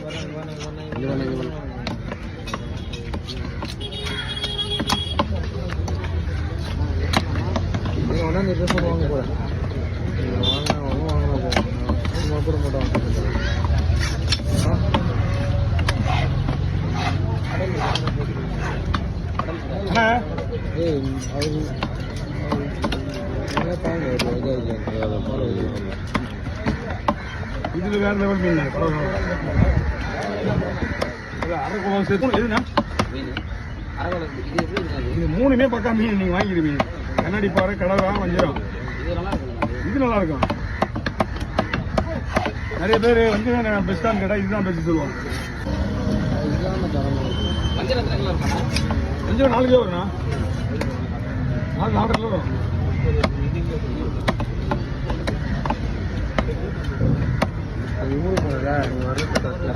வாங்க போகிறேன் வாங்கினா போகிறேன் கூட மாட்டோம். இதுல வேற லெவல் மீன் அரைக்குளம் சேர்த்து எதுனா இது மூணுமே பக்கா மீன் நீங்க வாங்கிடுவீங்க. கண்ணாடி பாறை, கடலா, வஞ்சிரம் இது நல்லா இருக்கும். நிறைய பேர் வந்து பெஸ்டான்னு கேட்டா இதுதான் பெஸ்ட் சொல்லுவாங்க. வஞ்சிரம் 4 கிலோ வரும்ண்ணா, 4.5 கிலோ வரும். ஊருக்கு போனதா நீங்க வர்றது